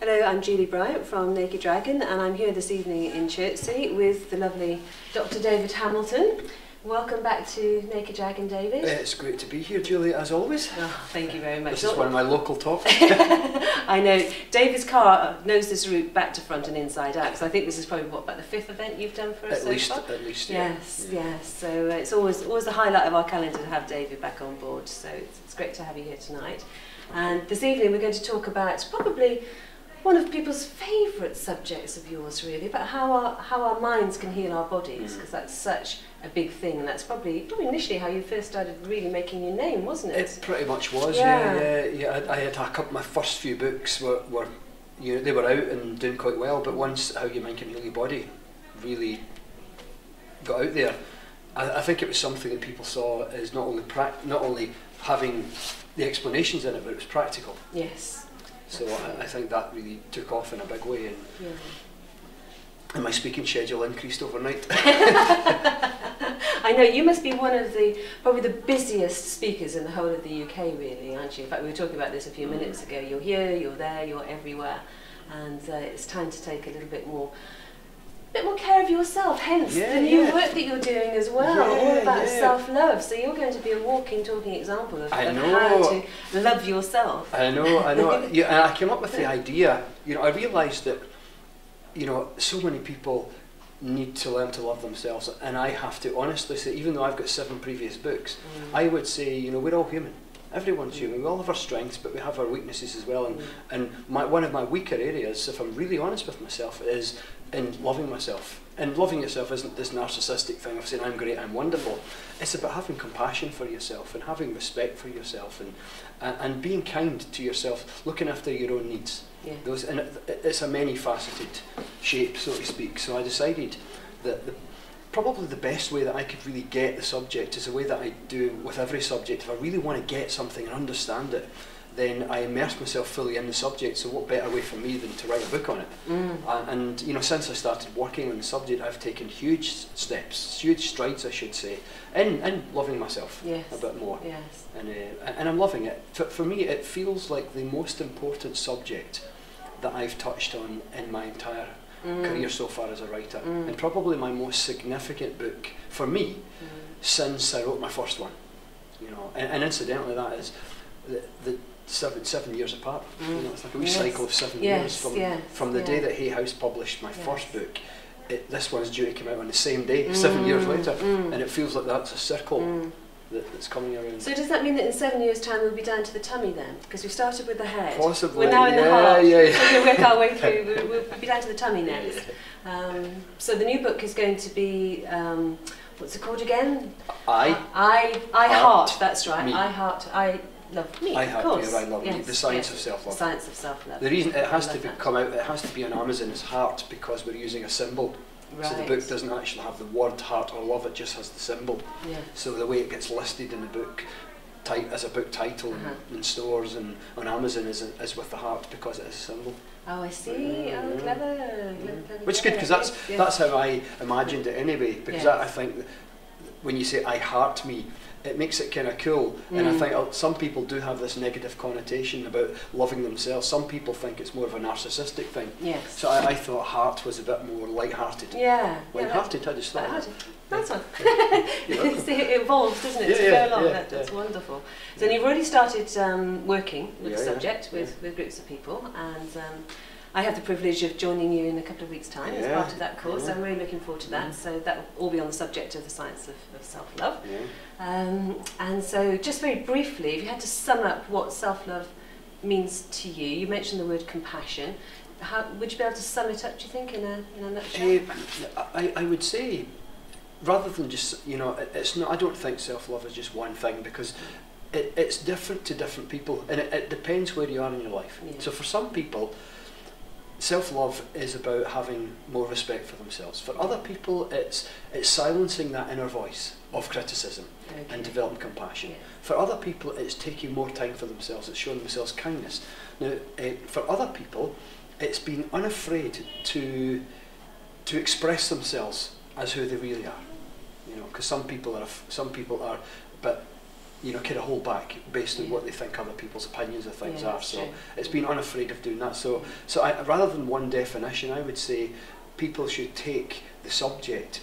Hello, I'm Julie Bryant from Naked Dragon, and I'm here this evening in Chertsey with the lovely Dr. David Hamilton. Welcome back to Naked Dragon, David. It's great to be here, Julie, as always. Oh, thank you very much. This is one of my local talks. I know. David's car knows this route back to front and inside out, because I think this is probably, what, about the 5th event you've done for us so far? At least, yeah. Yes. So it's always the highlight of our calendar to have David back on board, so it's great to have you here tonight. And this evening we're going to talk about probably one of people's favourite subjects of yours, really, about how our minds can heal our bodies, because that's such a big thing, and that's probably initially how you first started really making your name, wasn't it? It pretty much was, yeah. I had a couple. My first few books were they were out and doing quite well, but once How Your Mind Can Heal Your Body really got out there, I think it was something that people saw as not only having the explanations in it, but it was practical. Yes. So I think that really took off in a big way, and my speaking schedule increased overnight. I know, you must be one of probably the busiest speakers in the whole of the UK, really, aren't you? In fact, we were talking about this a few minutes ago. You're here, you're there, you're everywhere, and it's time to take a little bit more care of yourself, hence the new work that you're doing as well, all about self-love. So you're going to be a walking, talking example of how to love yourself. I know. And I came up with the idea, I realised that, so many people need to learn to love themselves, and I have to honestly say, even though I've got 7 previous books, I would say, we're all human. Everyone's human. We all have our strengths, but we have our weaknesses as well. And one of my weaker areas, if I'm really honest with myself, is in loving myself. And loving yourself isn't this narcissistic thing of saying I'm great, I'm wonderful. It's about having compassion for yourself and having respect for yourself and being kind to yourself, looking after your own needs. Yeah. It's a many-faceted shape, so to speak. So I decided that probably the best way that I could really get the subject is the way that I do with every subject. If I really want to get something and understand it, then I immerse myself fully in the subject. So what better way for me than to write a book on it? And since I started working on the subject, I've taken huge steps, huge strides, I should say, in loving myself a bit more. Yes. And I'm loving it. For me, it feels like the most important subject that I've touched on in my entire career so far as a writer, and probably my most significant book for me since I wrote my first one. And incidentally, that is the 7 years apart. It's like a wee cycle of 7 years from the day that Hay House published my first book. This one's due to come out on the same day, 7 years later, and it feels like that's a circle that's coming around. So does that mean that in 7 years' time we'll be down to the tummy then? Because we started with the head. Possibly. We're now in the heart. So we'll work our way through. We'll be down to the tummy next. So the new book is going to be, what's it called again? I Heart. That's right. Me. I Heart. I Love Me. I Heart Me, I Love Me. The Science of Self-Love. The Science of Self-Love. The reason it has to come out, it has to be on Amazon as Heart, because we're using a symbol. Right. So the book doesn't actually have the word heart or love, it just has the symbol. Yeah. So the way it gets listed in the book as a book title in stores and on Amazon is with the heart, because it is a symbol. Oh, I see. Oh, clever. Which is good, because that's how I imagined it anyway, because I think that when you say I heart me, it makes it kind of cool, and I think some people do have this negative connotation about loving themselves. Some people think it's more of a narcissistic thing. Yes. So I thought heart was a bit more light-hearted. Yeah. Light-hearted, I just thought. Nice one. It evolves, doesn't it? To go along. That's wonderful. So you've already started working with the subject with groups of people, and I have the privilege of joining you in a couple of weeks' time as part of that course. I'm really looking forward to that. So that will all be on the subject of the science of self-love. And so just very briefly, if you had to sum up what self-love means to you, you mentioned the word compassion. How would you be able to sum it up, do you think, in a nutshell? I would say, rather than just, it's not. I don't think self-love is just one thing, because it's different to different people, and it depends where you are in your life. Yeah. So for some people, self-love is about having more respect for themselves. For other people, it's silencing that inner voice of criticism and developing compassion. Yeah. For other people, it's taking more time for themselves. It's showing themselves kindness. Now, for other people, it's being unafraid to express themselves as who they really are. Because some people are a bit you know, kind of hold back based on what they think other people's opinions of things are. So true. it's being unafraid of doing that. So rather than one definition, I would say people should take the subject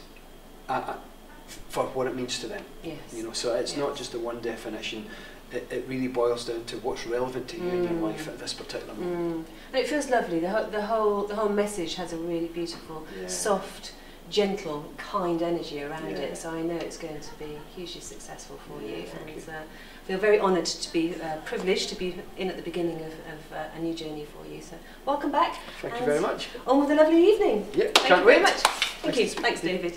for what it means to them. Yes. You know, so it's not just the one definition. It really boils down to what's relevant to you in your life at this particular moment. And it feels lovely. The whole message has a really beautiful, soft, gentle, kind energy around it. So I know it's going to be hugely successful for you. And I feel very honoured to be privileged to be in at the beginning of a new journey for you. So welcome back. Thank you very much. On with a lovely evening. Yeah, Thank you very much. Thank you. Thanks, David.